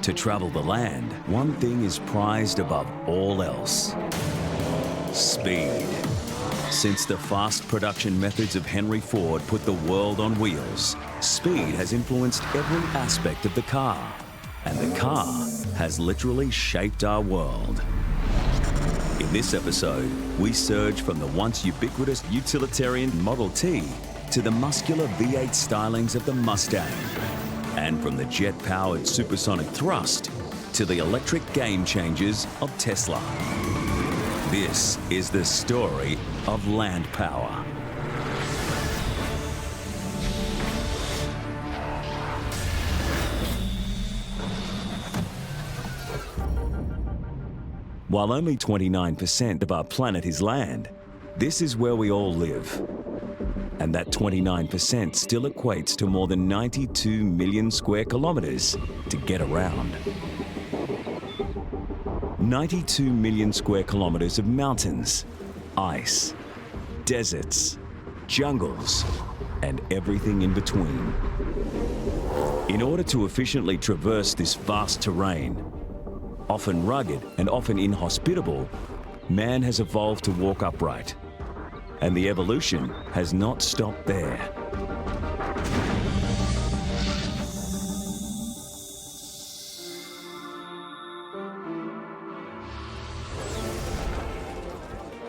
To travel the land, one thing is prized above all else: speed. Since the fast production methods of Henry Ford put the world on wheels, speed has influenced every aspect of the car. And the car has literally shaped our world. In this episode, we surge from the once ubiquitous utilitarian Model T to the muscular V8 stylings of the Mustang, and from the jet-powered supersonic thrust to the electric game changers of Tesla. This is the story of land power. While only 29% of our planet is land, this is where we all live. And that 29% still equates to more than 92 million square kilometers to get around. 92 million square kilometers of mountains, ice, deserts, jungles, and everything in between. In order to efficiently traverse this vast terrain, often rugged and often inhospitable, man has evolved to walk upright. And the evolution has not stopped there.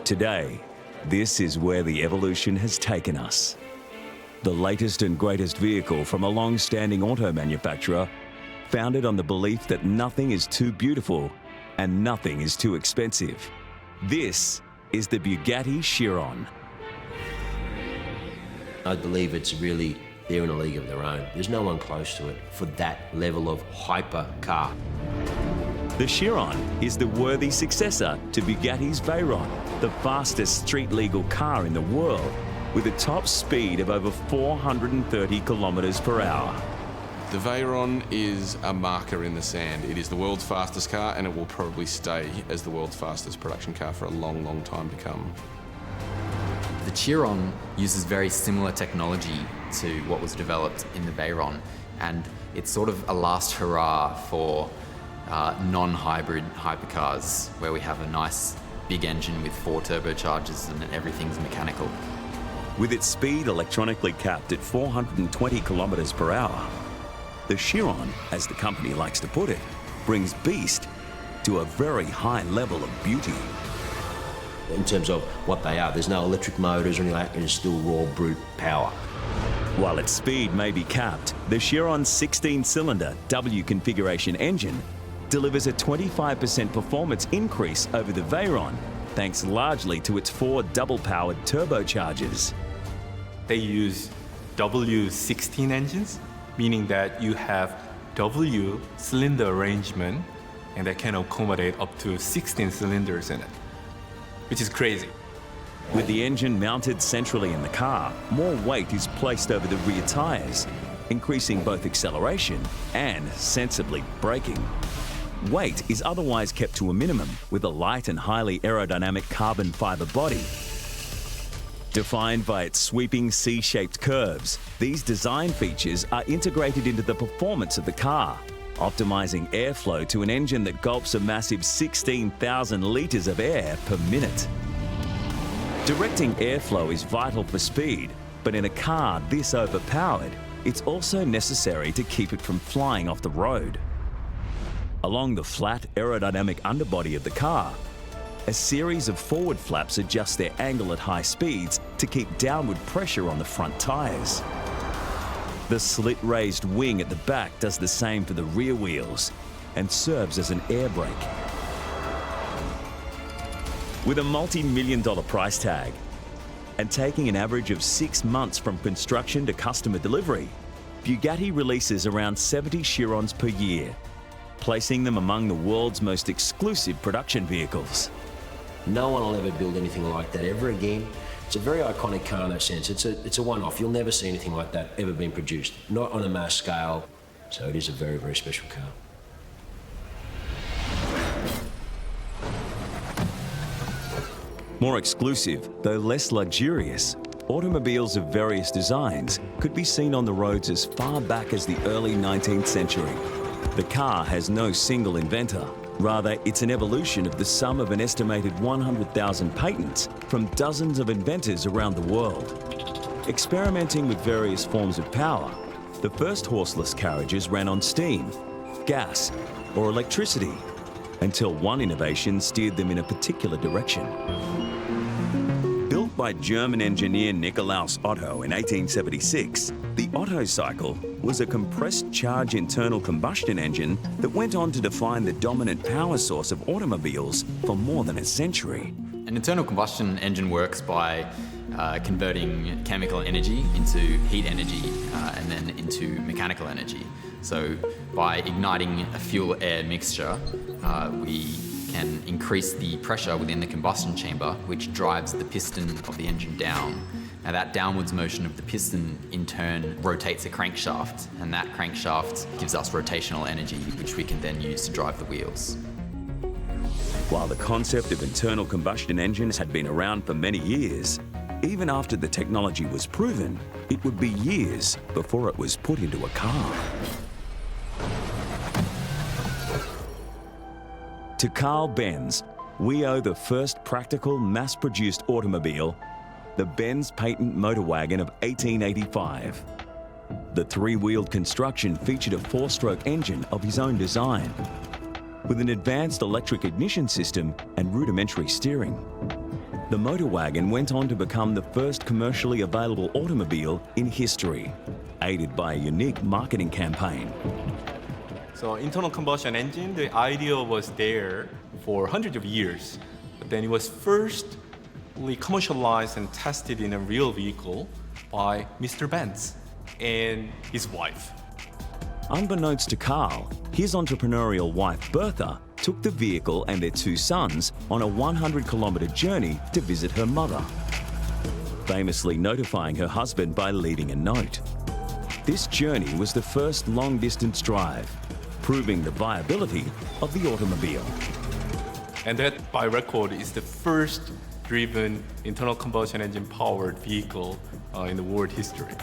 Today, this is where the evolution has taken us. The latest and greatest vehicle from a long-standing auto manufacturer, founded on the belief that nothing is too beautiful and nothing is too expensive. This is the Bugatti Chiron. I believe it's really, they're in a league of their own. There's no one close to it for that level of hyper car. The Chiron is the worthy successor to Bugatti's Veyron, the fastest street-legal car in the world, with a top speed of over 430 kilometers per hour. The Veyron is a marker in the sand. It is the world's fastest car, and it will probably stay as the world's fastest production car for a long, long time to come. The Chiron uses very similar technology to what was developed in the Veyron, and it's sort of a last hurrah for non-hybrid hypercars, where we have a nice big engine with 4 turbochargers and everything's mechanical. With its speed electronically capped at 420 kilometers per hour, the Chiron, as the company likes to put it, brings beast to a very high level of beauty. In terms of what they are, there's no electric motors or anything like that, it's still raw brute power. While its speed may be capped, the Chiron's 16-cylinder W configuration engine delivers a 25% performance increase over the Veyron, thanks largely to its 4 double-powered turbochargers. They use W16 engines, meaning that you have W cylinder arrangement, and that can accommodate up to 16 cylinders in it, which is crazy. With the engine mounted centrally in the car, more weight is placed over the rear tires, increasing both acceleration and sensibly braking. Weight is otherwise kept to a minimum with a light and highly aerodynamic carbon fiber body. Defined by its sweeping C-shaped curves, these design features are integrated into the performance of the car, optimizing airflow to an engine that gulps a massive 16,000 litres of air per minute. Directing airflow is vital for speed, but in a car this overpowered, it's also necessary to keep it from flying off the road. Along the flat aerodynamic underbody of the car, a series of forward flaps adjust their angle at high speeds to keep downward pressure on the front tires. The slit-raised wing at the back does the same for the rear wheels and serves as an air brake. With a multi-million-dollar price tag and taking an average of 6 months from construction to customer delivery, Bugatti releases around 70 Chirons per year, placing them among the world's most exclusive production vehicles. No one will ever build anything like that ever again. It's a very iconic car in that sense. It's a one-off. You'll never see anything like that ever being produced, not on a mass scale. So it is a very, very special car. More exclusive, though less luxurious, automobiles of various designs could be seen on the roads as far back as the early 19th century. The car has no single inventor. Rather, it's an evolution of the sum of an estimated 100,000 patents from dozens of inventors around the world. Experimenting with various forms of power, the first horseless carriages ran on steam, gas, or electricity, until one innovation steered them in a particular direction. Built by German engineer Nikolaus Otto in 1876, the Autocycle was a compressed charge internal combustion engine that went on to define the dominant power source of automobiles for more than a century. An internal combustion engine works by converting chemical energy into heat energy and then into mechanical energy. So by igniting a fuel-air mixture, we can increase the pressure within the combustion chamber, which drives the piston of the engine down. Now that downwards motion of the piston in turn rotates a crankshaft, and that crankshaft gives us rotational energy, which we can then use to drive the wheels. While the concept of internal combustion engines had been around for many years, even after the technology was proven, it would be years before it was put into a car. To Carl Benz, we owe the first practical mass-produced automobile, the Benz patent motor wagon of 1885. The three-wheeled construction featured a four-stroke engine of his own design, with an advanced electric ignition system and rudimentary steering. The motor wagon went on to become the first commercially available automobile in history, aided by a unique marketing campaign. So internal combustion engine, the idea was there for hundreds of years, but then it was first commercialized and tested in a real vehicle by Mr. Benz and his wife. Unbeknownst to Carl, his entrepreneurial wife Bertha took the vehicle and their two sons on a 100-kilometre journey to visit her mother, famously notifying her husband by leaving a note. This journey was the first long-distance drive, proving the viability of the automobile. And that, by record, is the first driven internal combustion engine powered vehicle in the world history.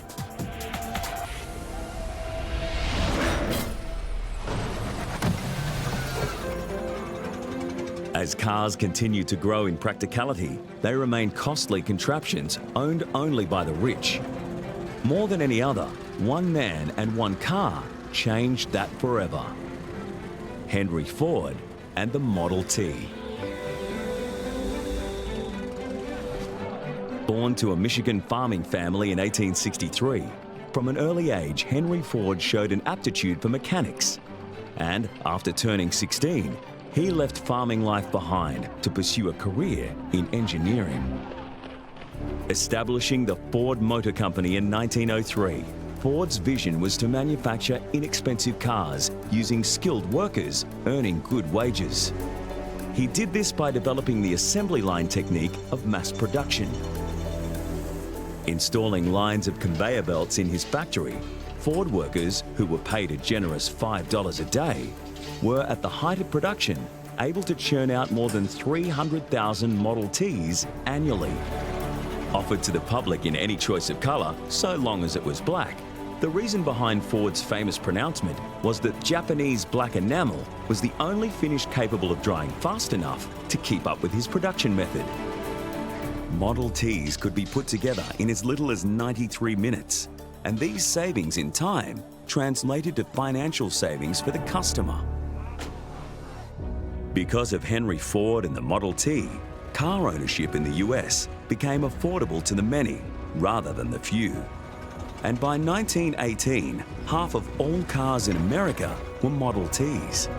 As cars continue to grow in practicality, they remain costly contraptions owned only by the rich. More than any other, one man and one car changed that forever. Henry Ford and the Model T. Born to a Michigan farming family in 1863, from an early age, Henry Ford showed an aptitude for mechanics. And after turning 16, he left farming life behind to pursue a career in engineering. Establishing the Ford Motor Company in 1903, Ford's vision was to manufacture inexpensive cars using skilled workers earning good wages. He did this by developing the assembly line technique of mass production. Installing lines of conveyor belts in his factory, Ford workers, who were paid a generous $5 a day, were at the height of production able to churn out more than 300,000 Model Ts annually. Offered to the public in any choice of colour, so long as it was black, the reason behind Ford's famous pronouncement was that Japanese black enamel was the only finish capable of drying fast enough to keep up with his production method. Model Ts could be put together in as little as 93 minutes, and these savings in time translated to financial savings for the customer. Because of Henry Ford and the Model T, car ownership in the US became affordable to the many rather than the few. And by 1918, half of all cars in America were Model Ts.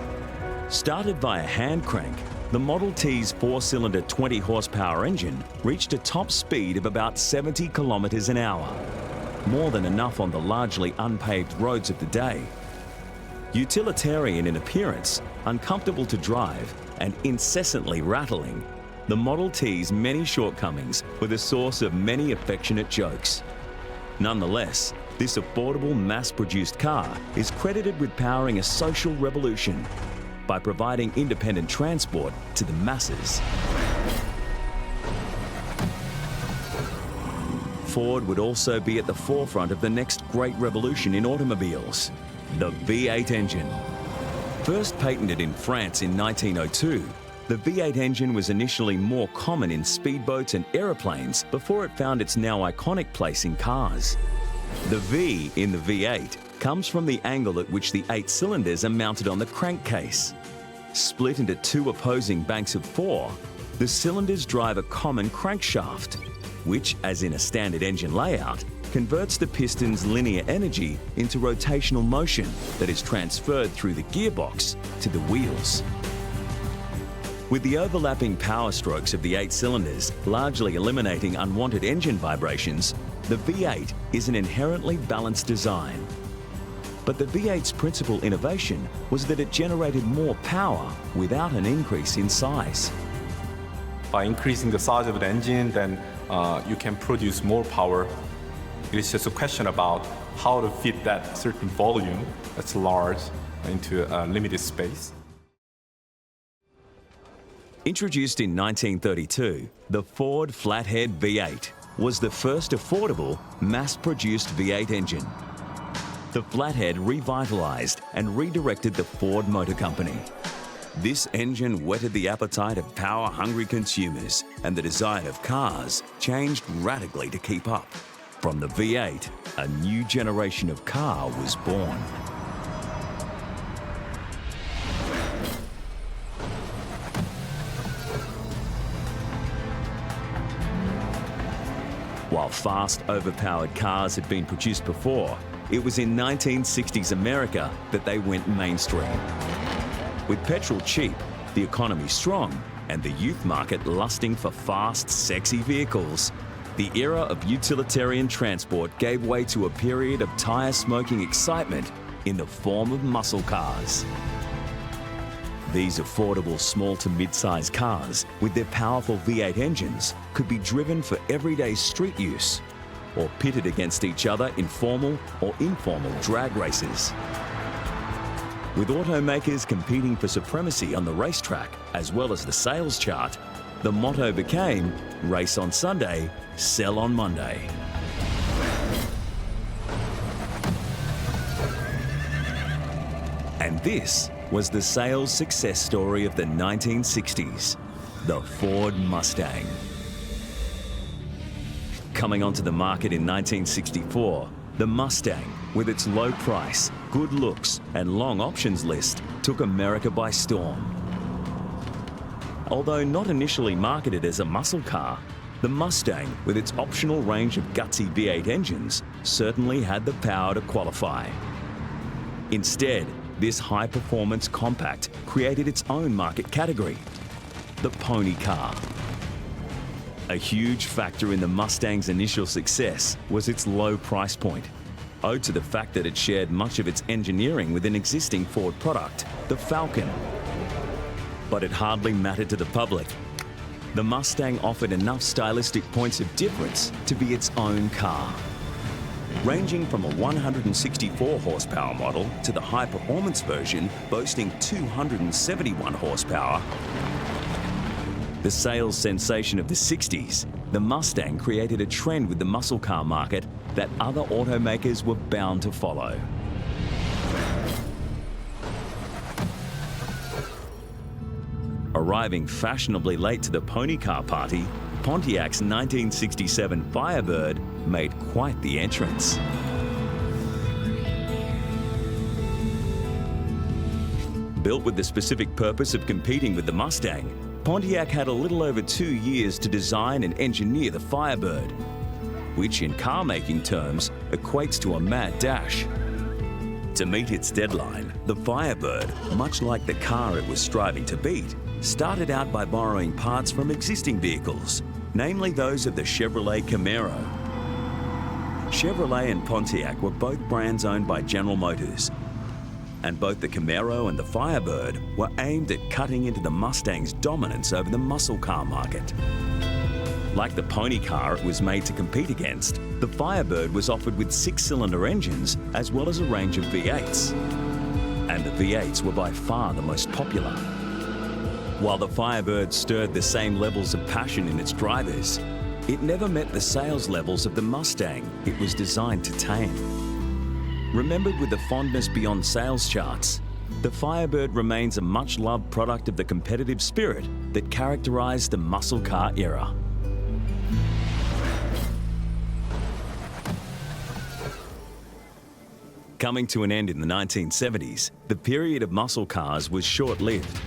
Started by a hand crank, the Model T's four-cylinder 20-horsepower engine reached a top speed of about 70 kilometres an hour, more than enough on the largely unpaved roads of the day. Utilitarian in appearance, uncomfortable to drive, and incessantly rattling, the Model T's many shortcomings were the source of many affectionate jokes. Nonetheless, this affordable mass-produced car is credited with powering a social revolution by providing independent transport to the masses. Ford would also be at the forefront of the next great revolution in automobiles, the V8 engine. First patented in France in 1902, the V8 engine was initially more common in speedboats and aeroplanes before it found its now iconic place in cars. The V in the V8 comes from the angle at which the 8 cylinders are mounted on the crankcase. Split into 2 opposing banks of 4, the cylinders drive a common crankshaft, which, as in a standard engine layout, converts the piston's linear energy into rotational motion that is transferred through the gearbox to the wheels. With the overlapping power strokes of the 8 cylinders largely eliminating unwanted engine vibrations, the V8 is an inherently balanced design. But the V8's principal innovation was that it generated more power without an increase in size. By increasing the size of the engine, then you can produce more power. It is just a question about how to fit that certain volume that's large into a limited space. Introduced in 1932, the Ford Flathead V8 was the first affordable, mass-produced V8 engine. The Flathead revitalized and redirected the Ford Motor Company. This engine whetted the appetite of power-hungry consumers, and the design of cars changed radically to keep up. From the V8, a new generation of car was born. While fast, overpowered cars had been produced before, it was in 1960s America that they went mainstream. With petrol cheap, the economy strong, and the youth market lusting for fast, sexy vehicles, the era of utilitarian transport gave way to a period of tire-smoking excitement in the form of muscle cars. These affordable small to mid-size cars, with their powerful V8 engines, could be driven for everyday street use, or pitted against each other in formal or informal drag races. With automakers competing for supremacy on the racetrack as well as the sales chart, the motto became, race on Sunday, sell on Monday. And this was the sales success story of the 1960s, the Ford Mustang. Coming onto the market in 1964, the Mustang, with its low price, good looks, and long options list, took America by storm. Although not initially marketed as a muscle car, the Mustang, with its optional range of gutsy V8 engines, certainly had the power to qualify. Instead, this high-performance compact created its own market category, the pony car. A huge factor in the Mustang's initial success was its low price point, owed to the fact that it shared much of its engineering with an existing Ford product, the Falcon. But it hardly mattered to the public. The Mustang offered enough stylistic points of difference to be its own car. Ranging from a 164 horsepower model to the high-performance version boasting 271 horsepower, the sales sensation of the 60s, the Mustang created a trend with the muscle car market that other automakers were bound to follow. Arriving fashionably late to the pony car party, Pontiac's 1967 Firebird made quite the entrance. Built with the specific purpose of competing with the Mustang, Pontiac had a little over 2 years to design and engineer the Firebird, which in car-making terms equates to a mad dash. To meet its deadline, the Firebird, much like the car it was striving to beat, started out by borrowing parts from existing vehicles, namely those of the Chevrolet Camaro. Chevrolet and Pontiac were both brands owned by General Motors, and both the Camaro and the Firebird were aimed at cutting into the Mustang's dominance over the muscle car market. Like the pony car it was made to compete against, the Firebird was offered with 6-cylinder engines as well as a range of V8s. And the V8s were by far the most popular. While the Firebird stirred the same levels of passion in its drivers, it never met the sales levels of the Mustang it was designed to tame. Remembered with a fondness beyond sales charts, the Firebird remains a much-loved product of the competitive spirit that characterised the muscle car era. Coming to an end in the 1970s, the period of muscle cars was short-lived,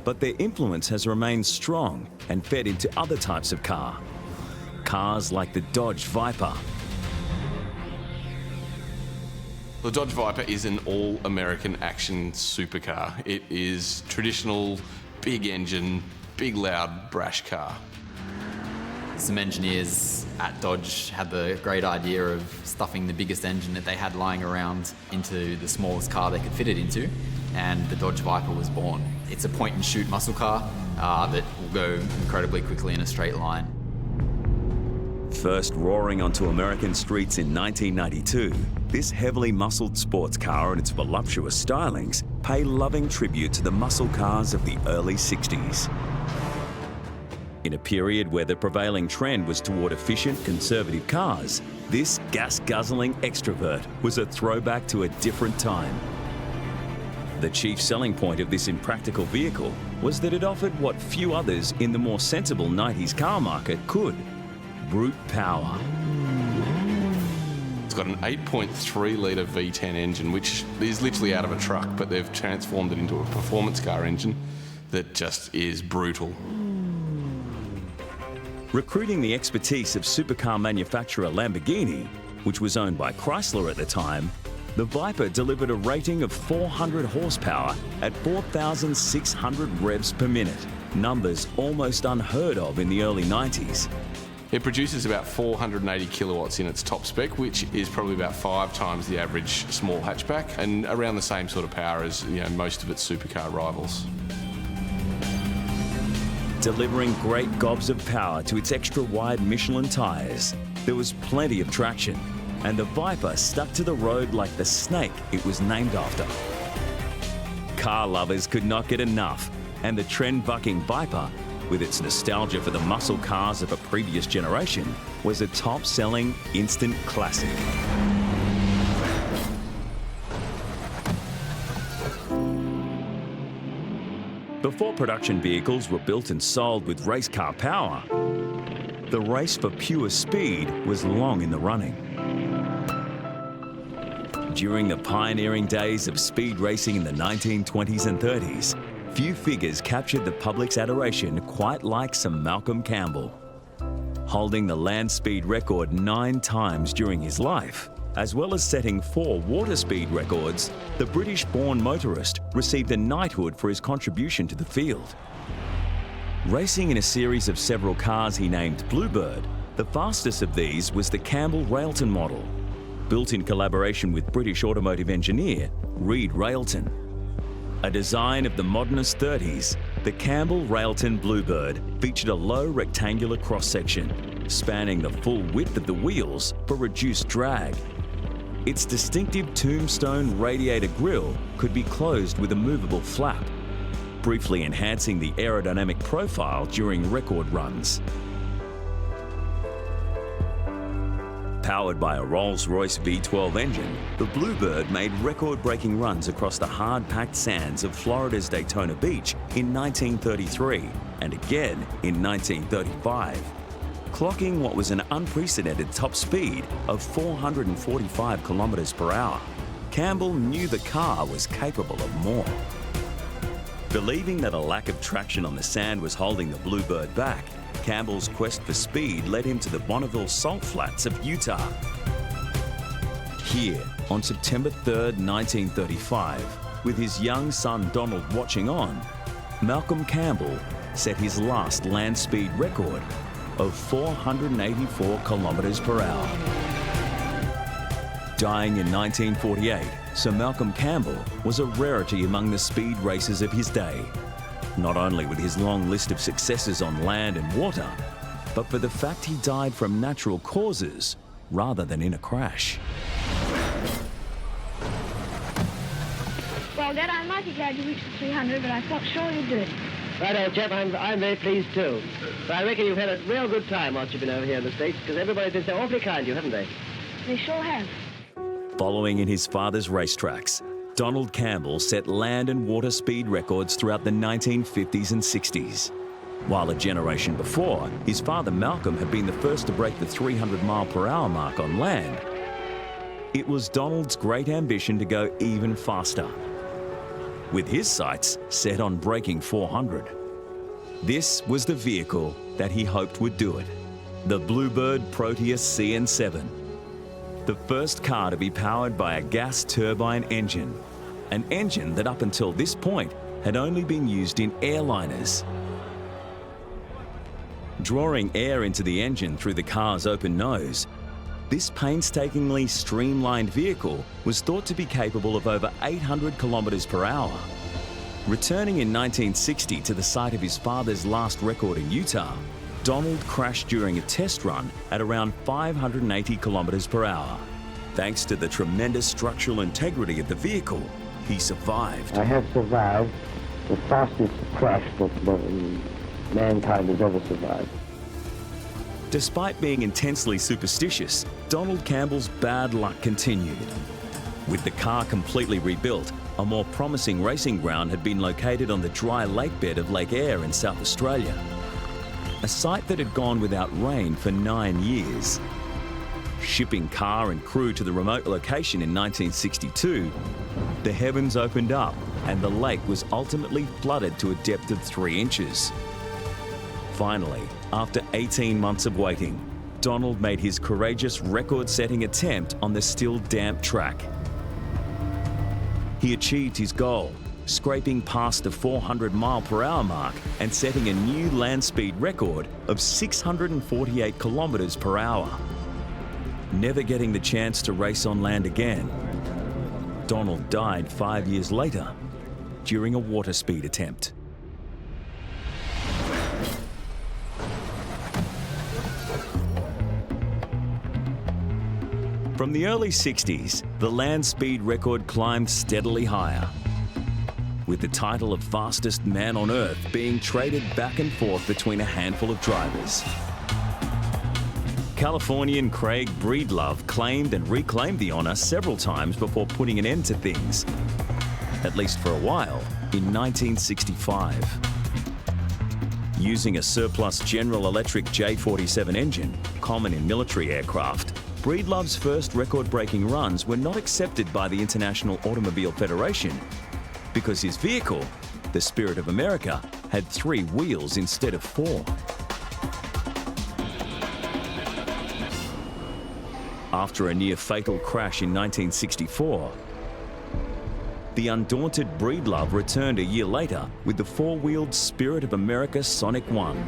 but their influence has remained strong and fed into other types of car. Cars like the Dodge Viper. The Dodge Viper is an all-American action supercar. It is traditional, big engine, big loud, brash car. Some engineers at Dodge had the great idea of stuffing the biggest engine that they had lying around into the smallest car they could fit it into, and the Dodge Viper was born. It's a point-and-shoot muscle car that will go incredibly quickly in a straight line. First roaring onto American streets in 1992, this heavily muscled sports car and its voluptuous stylings pay loving tribute to the muscle cars of the early 60s. In a period where the prevailing trend was toward efficient, conservative cars, this gas-guzzling extrovert was a throwback to a different time. The chief selling point of this impractical vehicle was that it offered what few others in the more sensible 90s car market could: brute power. It's got an 8.3-litre V10 engine, which is literally out of a truck, but they've transformed it into a performance car engine that just is brutal. Recruiting the expertise of supercar manufacturer Lamborghini, which was owned by Chrysler at the time, the Viper delivered a rating of 400 horsepower at 4,600 revs per minute, numbers almost unheard of in the early 90s. It produces about 480 kilowatts in its top spec, which is probably about 5 times the average small hatchback, and around the same sort of power as most of its supercar rivals. Delivering great gobs of power to its extra-wide Michelin tyres, there was plenty of traction, and the Viper stuck to the road like the snake it was named after. Car lovers could not get enough, and the trend-bucking Viper, with its nostalgia for the muscle cars of a previous generation, was a top-selling instant classic. Before production vehicles were built and sold with race car power, the race for pure speed was long in the running. During the pioneering days of speed racing in the 1920s and 30s, few figures captured the public's adoration quite like Sir Malcolm Campbell. Holding the land speed record 9 times during his life, as well as setting 4 water speed records, the British-born motorist received a knighthood for his contribution to the field. Racing in a series of several cars he named Bluebird, the fastest of these was the Campbell Railton model, built in collaboration with British automotive engineer Reed Railton. A design of the modernist 30s, the Campbell Railton Bluebird featured a low rectangular cross-section, spanning the full width of the wheels for reduced drag. Its distinctive tombstone radiator grille could be closed with a movable flap, briefly enhancing the aerodynamic profile during record runs. Powered by a Rolls-Royce V12 engine, the Bluebird made record-breaking runs across the hard-packed sands of Florida's Daytona Beach in 1933 and again in 1935, clocking what was an unprecedented top speed of 445 kilometers per hour. Campbell knew the car was capable of more. Believing that a lack of traction on the sand was holding the Bluebird back, Campbell's quest for speed led him to the Bonneville Salt Flats of Utah. Here, on September 3rd, 1935, with his young son Donald watching on, Malcolm Campbell set his last land speed record of 484 kilometers per hour. Dying in 1948, Sir Malcolm Campbell was a rarity among the speed racers of his day, not only with his long list of successes on land and water, but for the fact he died from natural causes rather than in a crash. Well, Dad, I'm mighty glad you reached the 300, but I felt sure you'd do it. Right, old chap, I'm very pleased too. But I reckon you've had a real good time whilst you've been over here in the States, because everybody's been so awfully kind to you, haven't they? They sure have. Following in his father's racetracks, Donald Campbell set land and water speed records throughout the 1950s and 60s. While a generation before, his father Malcolm had been the first to break the 300-mile-per-hour mark on land, it was Donald's great ambition to go even faster, with his sights set on breaking 400. This was the vehicle that he hoped would do it, the Bluebird Proteus CN7, the first car to be powered by a gas turbine engine, an engine that up until this point had only been used in airliners. Drawing air into the engine through the car's open nose, this painstakingly streamlined vehicle was thought to be capable of over 800 kilometers per hour. Returning in 1960 to the site of his father's last record in Utah, Donald crashed during a test run at around 580 kilometers per hour. Thanks to the tremendous structural integrity of the vehicle, he survived. I have survived the fastest crash that mankind has ever survived. Despite being intensely superstitious, Donald Campbell's bad luck continued. With the car completely rebuilt, a more promising racing ground had been located on the dry lake bed of Lake Eyre in South Australia, a site that had gone without rain for 9 years. Shipping car and crew to the remote location in 1962, the heavens opened up and the lake was ultimately flooded to a depth of 3 inches. Finally, after 18 months of waiting, Donald made his courageous record-setting attempt on the still damp track. He achieved his goal, scraping past the 400-mile-per-hour mark and setting a new land speed record of 648 kilometers per hour. Never getting the chance to race on land again, Donald died 5 years later during a water speed attempt. From the early 60s, the land speed record climbed steadily higher, with the title of fastest man on Earth being traded back and forth between a handful of drivers. Californian Craig Breedlove claimed and reclaimed the honour several times before putting an end to things, at least for a while, in 1965. Using a surplus General Electric J47 engine, common in military aircraft, Breedlove's first record-breaking runs were not accepted by the International Automobile Federation because his vehicle, the Spirit of America, had 3 wheels instead of 4. After a near-fatal crash in 1964, the undaunted Breedlove returned a year later with the 4-wheeled Spirit of America Sonic 1.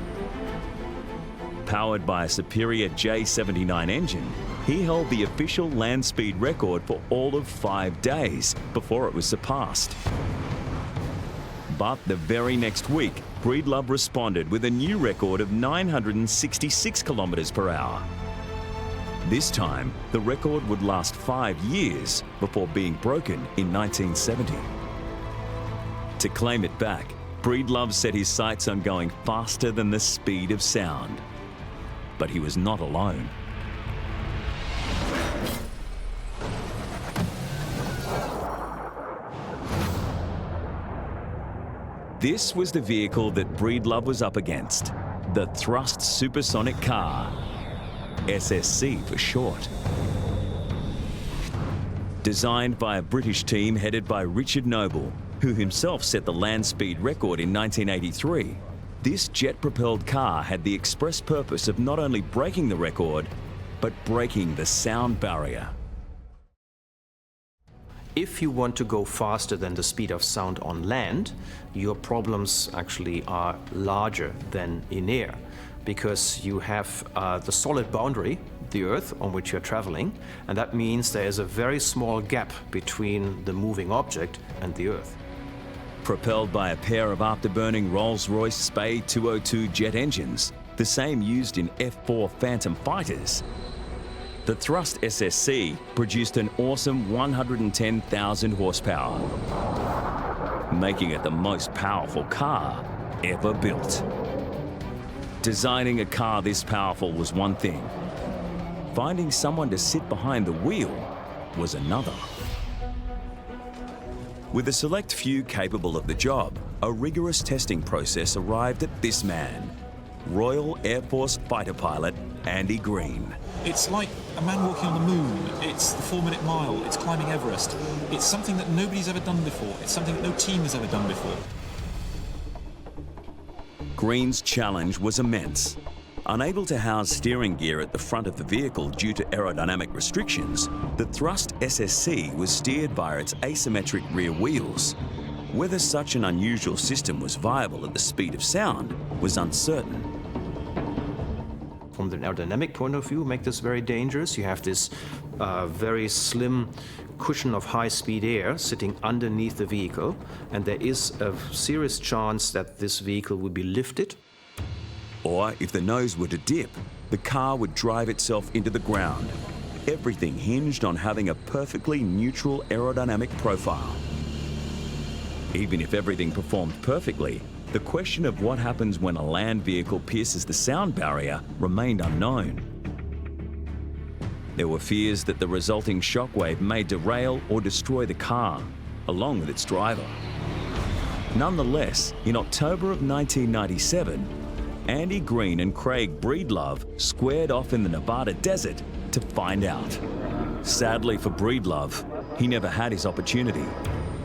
Powered by a superior J79 engine, he held the official land speed record for all of 5 days before it was surpassed. But the very next week, Breedlove responded with a new record of 966 kilometers per hour. This time, the record would last 5 years before being broken in 1970. To claim it back, Breedlove set his sights on going faster than the speed of sound. But he was not alone. This was the vehicle that Breedlove was up against, the Thrust Supersonic Car, SSC for short. Designed by a British team headed by Richard Noble, who himself set the land speed record in 1983, this jet-propelled car had the express purpose of not only breaking the record, but breaking the sound barrier. If you want to go faster than the speed of sound on land, your problems actually are larger than in air, because you have the solid boundary, the Earth, on which you're traveling, and that means there is a very small gap between the moving object and the Earth. Propelled by a pair of afterburning Rolls-Royce Spey 202 jet engines, the same used in F-4 Phantom fighters, the Thrust SSC produced an awesome 110,000 horsepower, making it the most powerful car ever built. Designing a car this powerful was one thing. Finding someone to sit behind the wheel was another. With a select few capable of the job, a rigorous testing process arrived at this man, Royal Air Force fighter pilot Andy Green. It's like a man walking on the moon. It's the 4-minute mile. It's climbing Everest. It's something that nobody's ever done before. It's something that no team has ever done before. Green's challenge was immense. Unable to house steering gear at the front of the vehicle due to aerodynamic restrictions, the Thrust SSC was steered via its asymmetric rear wheels. Whether such an unusual system was viable at the speed of sound was uncertain. From the aerodynamic point of view, make this very dangerous. You have this very slim cushion of high-speed air sitting underneath the vehicle, and there is a serious chance that this vehicle would be lifted. Or if the nose were to dip, the car would drive itself into the ground. Everything hinged on having a perfectly neutral aerodynamic profile. Even if everything performed perfectly, the question of what happens when a land vehicle pierces the sound barrier remained unknown. There were fears that the resulting shockwave may derail or destroy the car, along with its driver. Nonetheless, in October of 1997, Andy Green and Craig Breedlove squared off in the Nevada desert to find out. Sadly for Breedlove, he never had his opportunity.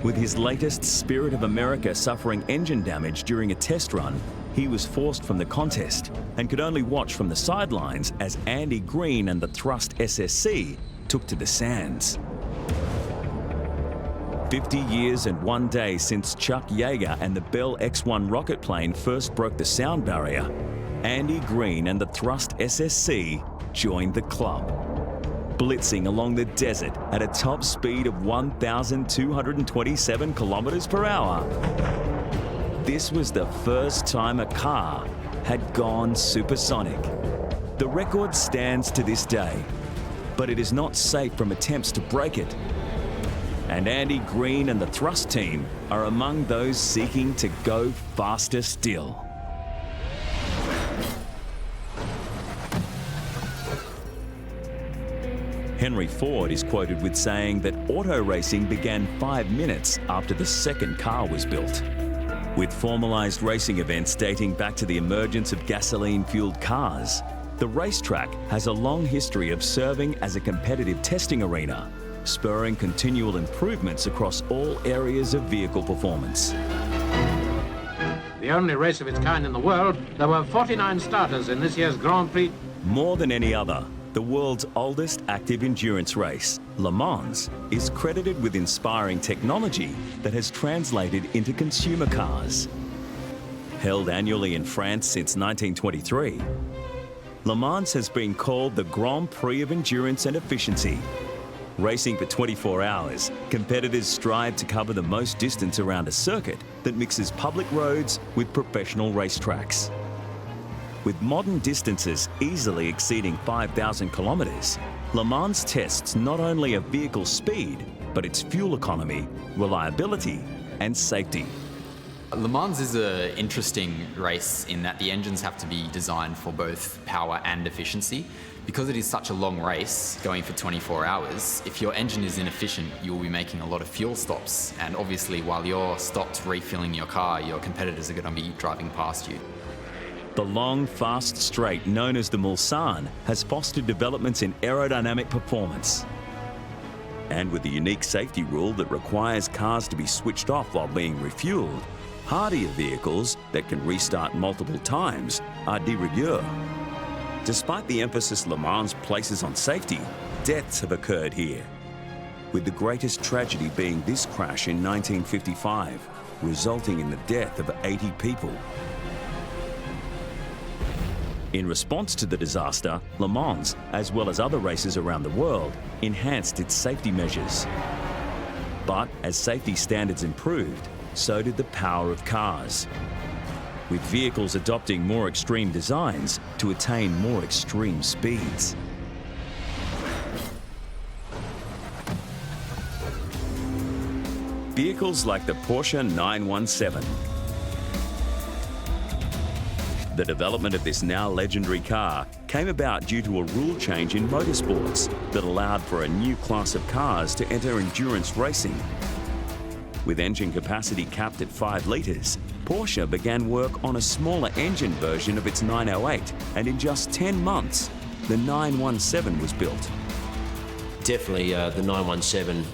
With his latest Spirit of America suffering engine damage during a test run, he was forced from the contest and could only watch from the sidelines as Andy Green and the Thrust SSC took to the sands. 50 years and 1 day since Chuck Yeager and the Bell X-1 rocket plane first broke the sound barrier, Andy Green and the Thrust SSC joined the club, blitzing along the desert at a top speed of 1,227 kilometers per hour. This was the first time a car had gone supersonic. The record stands to this day, but it is not safe from attempts to break it. And Andy Green and the Thrust team are among those seeking to go faster still. Henry Ford is quoted with saying that auto racing began 5 minutes after the second car was built. With formalized racing events dating back to the emergence of gasoline-fueled cars, the racetrack has a long history of serving as a competitive testing arena, spurring continual improvements across all areas of vehicle performance. The only race of its kind in the world, there were 49 starters in this year's Grand Prix. More than any other, the world's oldest active endurance race, Le Mans, is credited with inspiring technology that has translated into consumer cars. Held annually in France since 1923, Le Mans has been called the Grand Prix of Endurance and Efficiency. Racing for 24 hours, competitors strive to cover the most distance around a circuit that mixes public roads with professional racetracks. With modern distances easily exceeding 5,000 kilometers, Le Mans tests not only a vehicle's speed, but its fuel economy, reliability, and safety. Le Mans is an interesting race in that the engines have to be designed for both power and efficiency. Because it is such a long race, going for 24 hours, if your engine is inefficient, you will be making a lot of fuel stops. And obviously, while you're stopped refilling your car, your competitors are going to be driving past you. The long, fast straight known as the Mulsanne has fostered developments in aerodynamic performance. And with the unique safety rule that requires cars to be switched off while being refueled, hardier vehicles that can restart multiple times are de rigueur. Despite the emphasis Le Mans places on safety, deaths have occurred here, with the greatest tragedy being this crash in 1955, resulting in the death of 80 people. In response to the disaster, Le Mans, as well as other races around the world, enhanced its safety measures. But as safety standards improved, so did the power of cars, with vehicles adopting more extreme designs to attain more extreme speeds. Vehicles like the Porsche 917. The development of this now legendary car came about due to a rule change in motorsports that allowed for a new class of cars to enter endurance racing. With engine capacity capped at 5 litres, Porsche began work on a smaller engine version of its 908, and in just 10 months, the 917 was built. Definitely the 917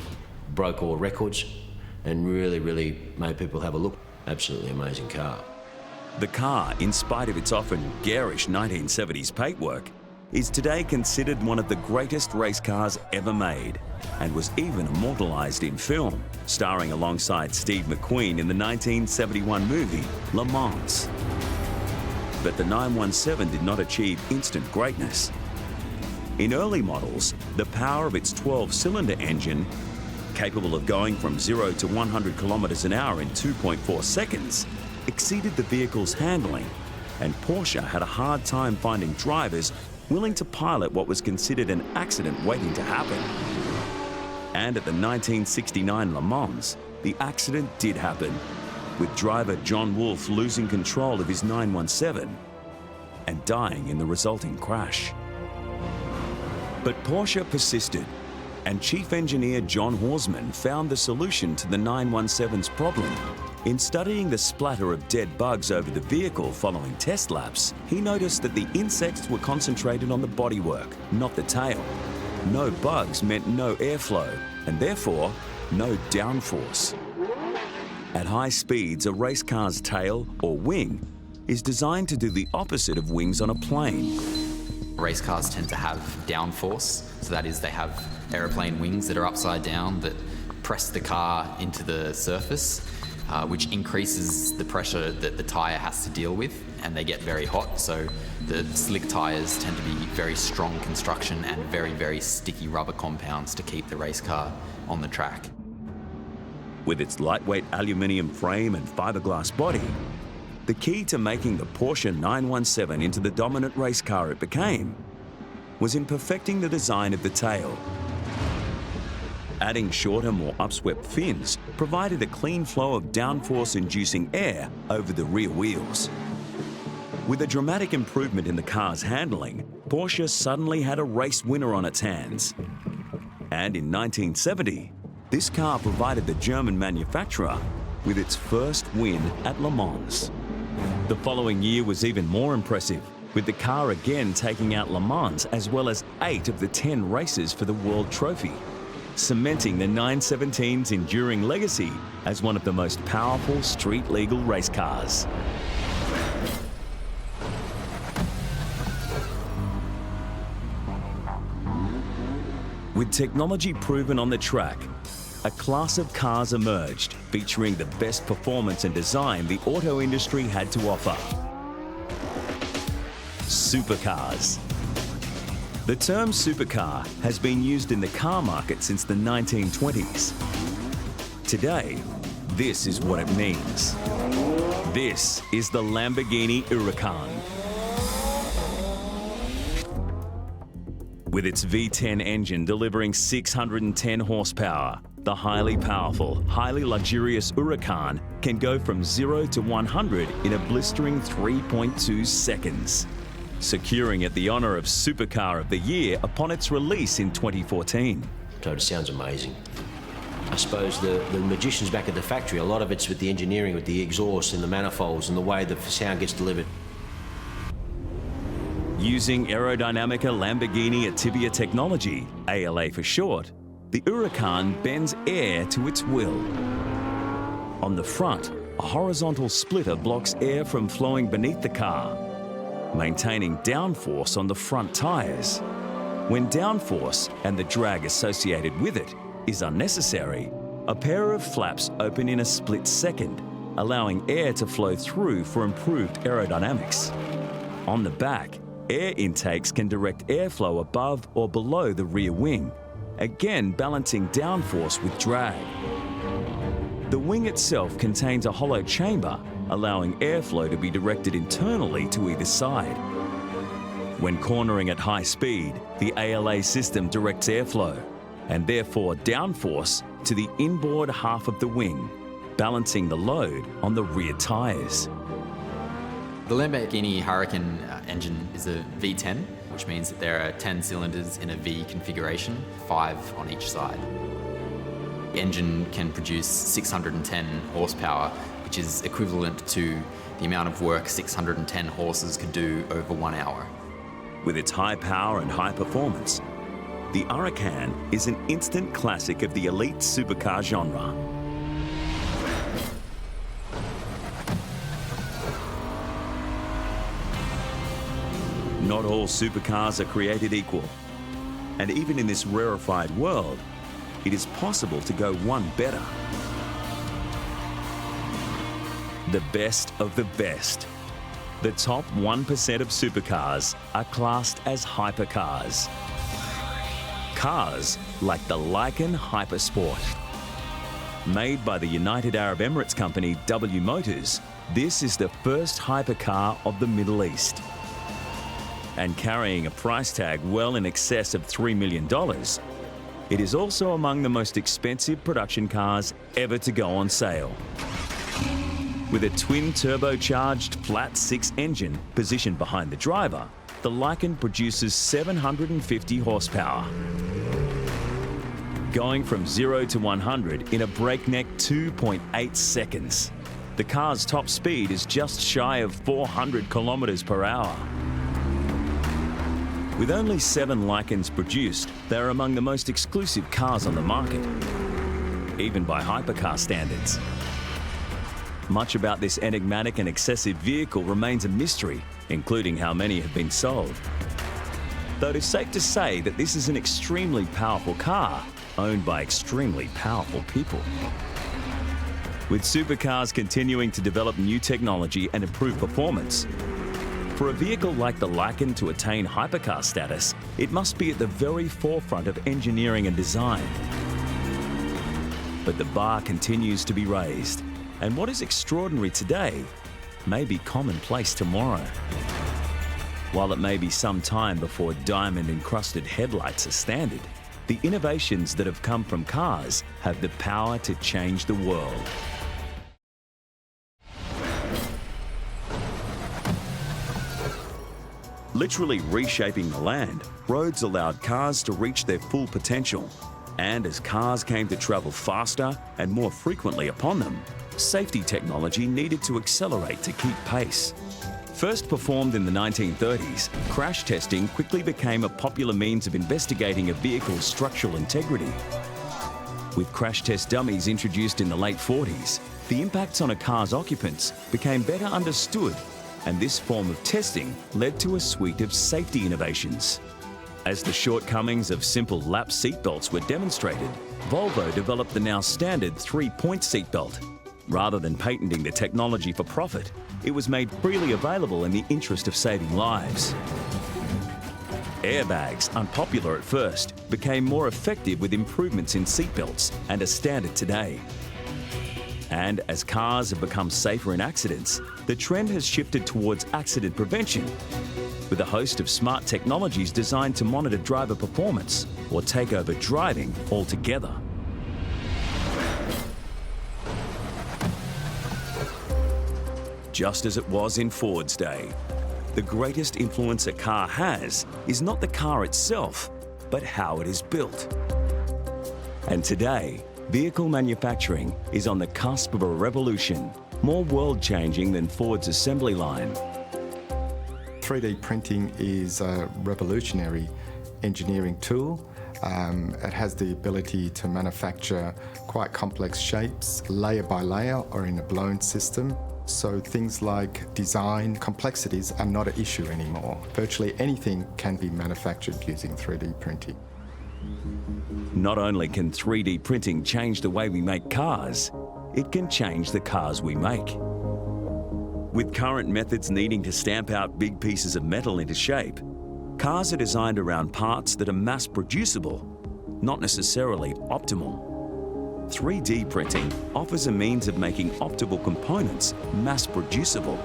broke all records and really made people have a look. Absolutely amazing car. The car, in spite of its often garish 1970s paintwork, is today considered one of the greatest race cars ever made, and was even immortalised in film, starring alongside Steve McQueen in the 1971 movie Le Mans. But the 917 did not achieve instant greatness. In early models, the power of its 12-cylinder engine, capable of going from 0 to 100 kilometres an hour in 2.4 seconds, exceeded the vehicle's handling, and Porsche had a hard time finding drivers willing to pilot what was considered an accident waiting to happen. And at the 1969 Le Mans, the accident did happen, with driver John Wolfe losing control of his 917 and dying in the resulting crash. But Porsche persisted, and chief engineer John Horsman found the solution to the 917's problem. In studying the splatter of dead bugs over the vehicle following test laps, he noticed that the insects were concentrated on the bodywork, not the tail. No bugs meant no airflow, and therefore, no downforce. At high speeds, a race car's tail, or wing, is designed to do the opposite of wings on a plane. Race cars tend to have downforce, so that is, they have aeroplane wings that are upside down that press the car into the surface, which increases the pressure that the tyre has to deal with, and they get very hot, so the slick tyres tend to be very strong construction and very sticky rubber compounds to keep the race car on the track. With its lightweight aluminium frame and fiberglass body, the key to making the Porsche 917 into the dominant race car it became was in perfecting the design of the tail. Adding shorter, more upswept fins provided a clean flow of downforce-inducing air over the rear wheels. With a dramatic improvement in the car's handling, Porsche suddenly had a race winner on its hands. And in 1970, this car provided the German manufacturer with its first win at Le Mans. The following year was even more impressive, with the car again taking out Le Mans as well as 8 of the 10 races for the World Trophy, cementing the 917's enduring legacy as one of the most powerful street-legal race cars. With technology proven on the track, a class of cars emerged featuring the best performance and design the auto industry had to offer. Supercars. The term supercar has been used in the car market since the 1920s. Today, this is what it means. This is the Lamborghini Huracan. With its V10 engine delivering 610 horsepower, the highly powerful, highly luxurious Huracan can go from 0 to 100 in a blistering 3.2 seconds, securing it the honour of Supercar of the Year upon its release in 2014. So it sounds amazing. I suppose the magician's back at the factory. A lot of it's with the engineering, with the exhaust and the manifolds and the way the sound gets delivered. Using aerodynamica Lamborghini Attivia technology, ALA for short, the Huracan bends air to its will. On the front, a horizontal splitter blocks air from flowing beneath the car, maintaining downforce on the front tyres. When downforce and the drag associated with it is unnecessary, a pair of flaps open in a split second, allowing air to flow through for improved aerodynamics. On the back, air intakes can direct airflow above or below the rear wing, again balancing downforce with drag. The wing itself contains a hollow chamber, allowing airflow to be directed internally to either side. When cornering at high speed, the ALA system directs airflow, and therefore downforce, to the inboard half of the wing, balancing the load on the rear tyres. The Lamborghini Huracan engine is a V10, which means that there are 10 cylinders in a V configuration, 5 on each side. engine can produce 610 horsepower, which is equivalent to the amount of work 610 horses could do over 1 hour. With its high power and high performance, the Huracan is an instant classic of the elite supercar genre. Not all supercars are created equal, and even in this rarefied world, it is possible to go one better. The best of the best. The top 1% of supercars are classed as hypercars. Cars like the Lykan Hypersport. Made by the United Arab Emirates company W Motors, this is the first hypercar of the Middle East. And carrying a price tag well in excess of $3 million, it is also among the most expensive production cars ever to go on sale. With a twin turbocharged flat 6 engine positioned behind the driver, the Lykan produces 750 horsepower. Going from 0 to 100 in a breakneck 2.8 seconds. The car's top speed is just shy of 400 kilometers per hour. With only 7 Lykans produced, they're among the most exclusive cars on the market, even by hypercar standards. Much about this enigmatic and excessive vehicle remains a mystery, including how many have been sold. Though it is safe to say that this is an extremely powerful car, owned by extremely powerful people. With supercars continuing to develop new technology and improve performance, for a vehicle like the Lykan to attain hypercar status, it must be at the very forefront of engineering and design. But the bar continues to be raised, and what is extraordinary today may be commonplace tomorrow. While it may be some time before diamond-encrusted headlights are standard, the innovations that have come from cars have the power to change the world. Literally reshaping the land, roads allowed cars to reach their full potential. And as cars came to travel faster and more frequently upon them, safety technology needed to accelerate to keep pace. First performed in the 1930s, crash testing quickly became a popular means of investigating a vehicle's structural integrity. With crash test dummies introduced in the late 40s, the impacts on a car's occupants became better understood, and this form of testing led to a suite of safety innovations. As the shortcomings of simple lap seatbelts were demonstrated, Volvo developed the now standard 3-point seatbelt. Rather than patenting the technology for profit, it was made freely available in the interest of saving lives. Airbags, unpopular at first, became more effective with improvements in seatbelts and are standard today. And as cars have become safer in accidents, the trend has shifted towards accident prevention, with a host of smart technologies designed to monitor driver performance or take over driving altogether. Just as it was in Ford's day, the greatest influence a car has is not the car itself, but how it is built. And today, vehicle manufacturing is on the cusp of a revolution, more world-changing than Ford's assembly line. 3D printing is a revolutionary engineering tool. It has the ability to manufacture quite complex shapes, layer by layer or in a blown system. So things like design complexities are not an issue anymore. Virtually anything can be manufactured using 3D printing. Not only can 3D printing change the way we make cars, it can change the cars we make. With current methods needing to stamp out big pieces of metal into shape, cars are designed around parts that are mass-producible, not necessarily optimal. 3D printing offers a means of making optimal components mass-producible.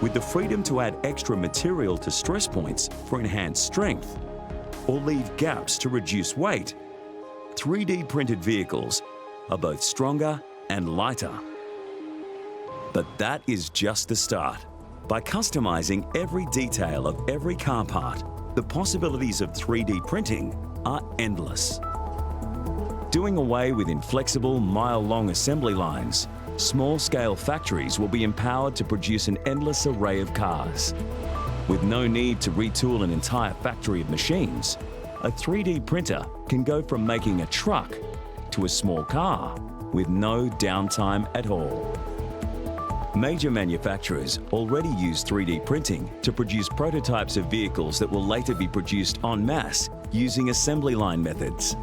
With the freedom to add extra material to stress points for enhanced strength, or leave gaps to reduce weight, 3D printed vehicles are both stronger and lighter. But that is just the start. By customizing every detail of every car part, the possibilities of 3D printing are endless. Doing away with inflexible, mile-long assembly lines, small-scale factories will be empowered to produce an endless array of cars. With no need to retool an entire factory of machines, a 3D printer can go from making a truck to a small car with no downtime at all. Major manufacturers already use 3D printing to produce prototypes of vehicles that will later be produced en masse using assembly line methods.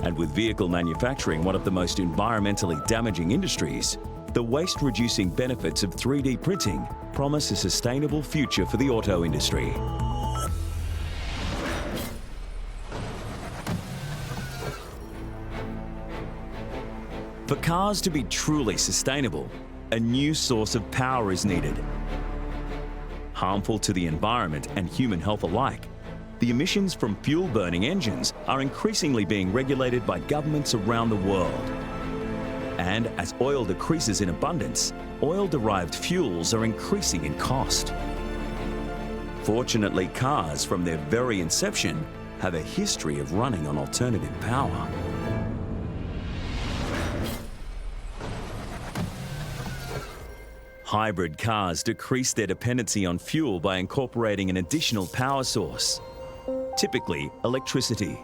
And with vehicle manufacturing one of the most environmentally damaging industries, the waste-reducing benefits of 3D printing promise a sustainable future for the auto industry. For cars to be truly sustainable, a new source of power is needed. Harmful to the environment and human health alike, the emissions from fuel-burning engines are increasingly being regulated by governments around the world. And as oil decreases in abundance, oil-derived fuels are increasing in cost. Fortunately, cars from their very inception have a history of running on alternative power. Hybrid cars decrease their dependency on fuel by incorporating an additional power source, typically electricity.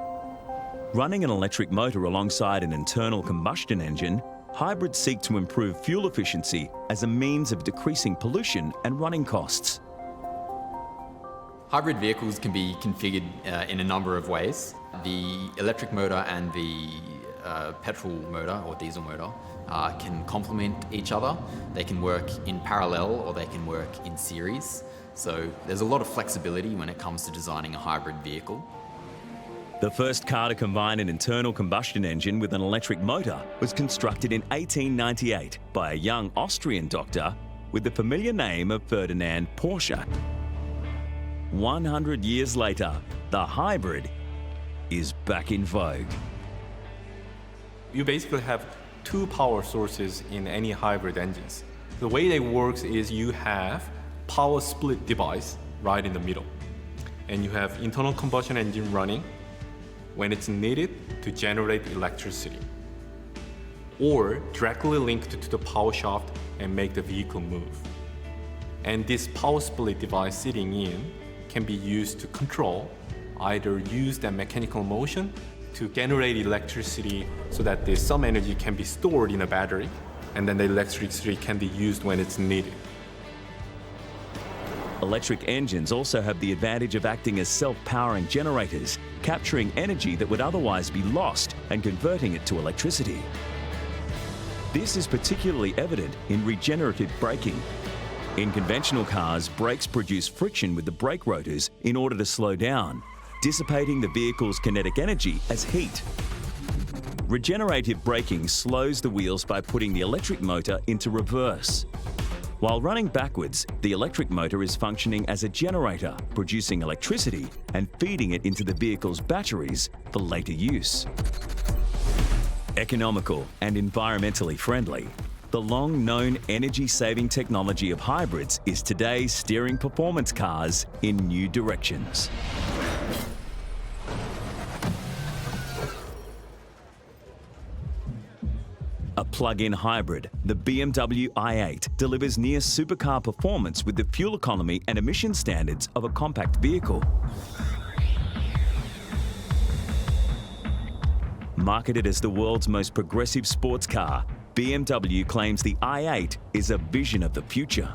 Running an electric motor alongside an internal combustion engine, hybrids seek to improve fuel efficiency as a means of decreasing pollution and running costs. Hybrid vehicles can be configured in a number of ways. The electric motor and the petrol motor or diesel motor can complement each other. They can work in parallel or they can work in series. So there's a lot of flexibility when it comes to designing a hybrid vehicle. The first car to combine an internal combustion engine with an electric motor was constructed in 1898 by a young Austrian doctor with the familiar name of Ferdinand Porsche. 100 years later, the hybrid is back in vogue. You basically have two power sources in any hybrid engines. The way they work is you have power split device right in the middle. And you have internal combustion engine running when it's needed to generate electricity, or directly linked to the power shaft and make the vehicle move. And this power split device sitting in can be used to control, either use that mechanical motion to generate electricity so that some energy can be stored in a battery, and then the electricity can be used when it's needed. Electric engines also have the advantage of acting as self-powering generators, capturing energy that would otherwise be lost and converting it to electricity. This is particularly evident in regenerative braking. In conventional cars, brakes produce friction with the brake rotors in order to slow down, dissipating the vehicle's kinetic energy as heat. Regenerative braking slows the wheels by putting the electric motor into reverse. While running backwards, the electric motor is functioning as a generator, producing electricity and feeding it into the vehicle's batteries for later use. Economical and environmentally friendly, the long-known energy-saving technology of hybrids is today steering performance cars in new directions. A plug-in hybrid, the BMW i8 delivers near supercar performance with the fuel economy and emission standards of a compact vehicle. Marketed as the world's most progressive sports car, BMW claims the i8 is a vision of the future.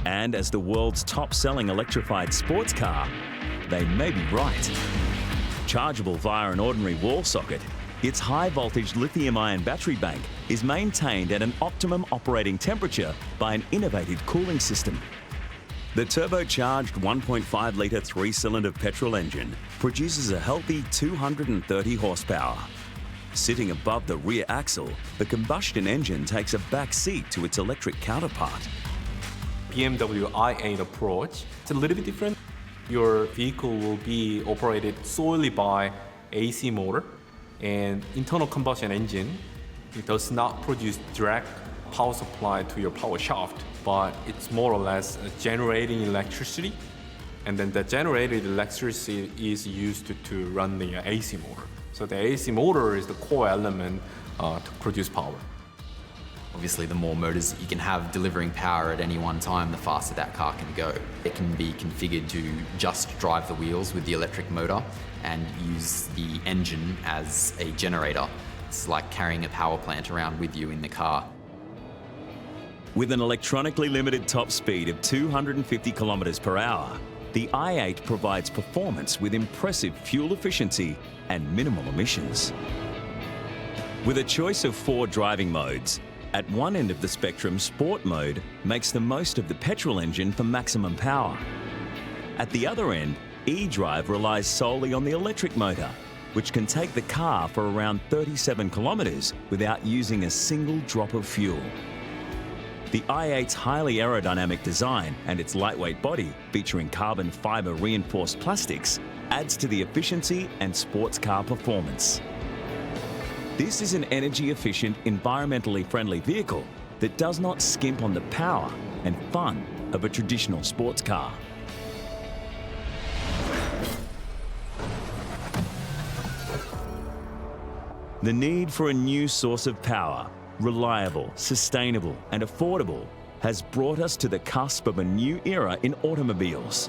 And as the world's top-selling electrified sports car, they may be right. Chargeable via an ordinary wall socket, its high-voltage lithium-ion battery bank is maintained at an optimum operating temperature by an innovative cooling system. The turbocharged 1.5-litre three-cylinder petrol engine produces a healthy 230 horsepower. Sitting above the rear axle, the combustion engine takes a back seat to its electric counterpart. BMW i8 approach, it's a little bit different. Your vehicle will be operated solely by AC motor, and internal combustion engine, it does not produce direct power supply to your power shaft, but it's more or less generating electricity, and then the generated electricity is used to run the AC motor. So the AC motor is the core element to produce power. Obviously, the more motors that you can have delivering power at any one time, the faster that car can go. It can be configured to just drive the wheels with the electric motor and use the engine as a generator. It's like carrying a power plant around with you in the car. With an electronically limited top speed of 250 kilometers per hour, the i8 provides performance with impressive fuel efficiency and minimal emissions. With a choice of 4 driving modes, at one end of the spectrum, Sport mode makes the most of the petrol engine for maximum power. At the other end, eDrive relies solely on the electric motor, which can take the car for around 37 kilometers without using a single drop of fuel. The i8's highly aerodynamic design and its lightweight body, featuring carbon fiber reinforced plastics, adds to the efficiency and sports car performance. This is an energy-efficient, environmentally friendly vehicle that does not skimp on the power and fun of a traditional sports car. The need for a new source of power, reliable, sustainable, and affordable, has brought us to the cusp of a new era in automobiles.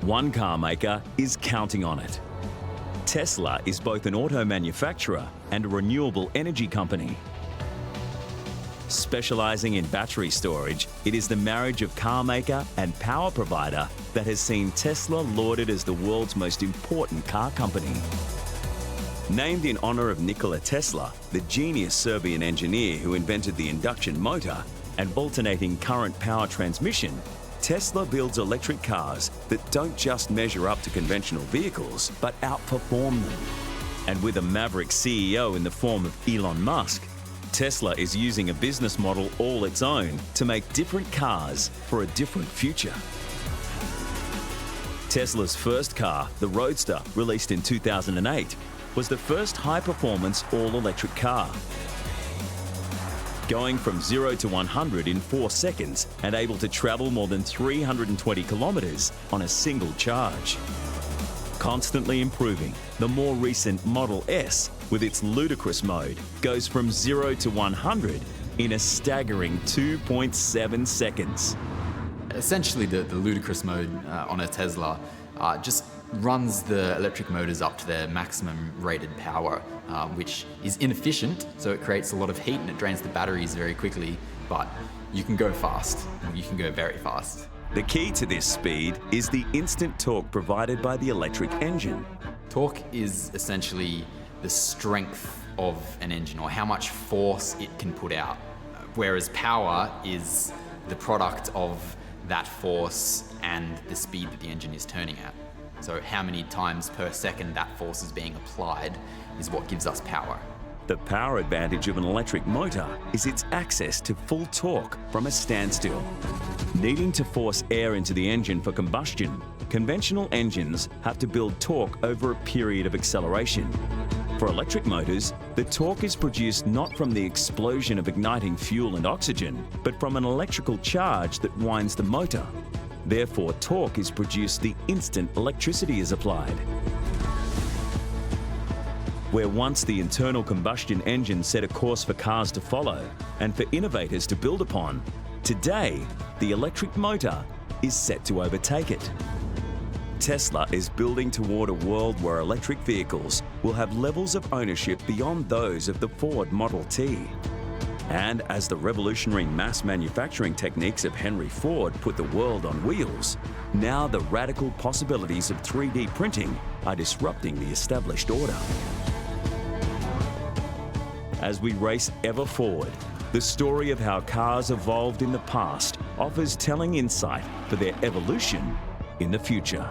One car maker is counting on it. Tesla is both an auto manufacturer and a renewable energy company. Specializing in battery storage, it is the marriage of car maker and power provider that has seen Tesla lauded as the world's most important car company. Named in honor of Nikola Tesla, the genius Serbian engineer who invented the induction motor and alternating current power transmission, Tesla builds electric cars that don't just measure up to conventional vehicles, but outperform them. And with a maverick CEO in the form of Elon Musk, Tesla is using a business model all its own to make different cars for a different future. Tesla's first car, the Roadster, released in 2008, was the first high-performance all-electric car. Going from 0 to 100 in 4 seconds and able to travel more than 320 kilometers on a single charge. Constantly improving, the more recent Model S, with its ludicrous mode, goes from 0 to 100 in a staggering 2.7 seconds. Essentially, the ludicrous mode on a Tesla just runs the electric motors up to their maximum rated power, which is inefficient, so it creates a lot of heat and it drains the batteries very quickly, but you can go fast. You can go very fast. The key to this speed is the instant torque provided by the electric engine. Torque is essentially the strength of an engine, or how much force it can put out, whereas power is the product of that force and the speed that the engine is turning at. So how many times per second that force is being applied is what gives us power. The power advantage of an electric motor is its access to full torque from a standstill. Needing to force air into the engine for combustion, conventional engines have to build torque over a period of acceleration. For electric motors, the torque is produced not from the explosion of igniting fuel and oxygen, but from an electrical charge that winds the motor. Therefore, torque is produced the instant electricity is applied. Where once the internal combustion engine set a course for cars to follow and for innovators to build upon, today, the electric motor is set to overtake it. Tesla is building toward a world where electric vehicles will have levels of ownership beyond those of the Ford Model T. And as the revolutionary mass manufacturing techniques of Henry Ford put the world on wheels, now the radical possibilities of 3D printing are disrupting the established order. As we race ever forward, the story of how cars evolved in the past offers telling insight for their evolution in the future.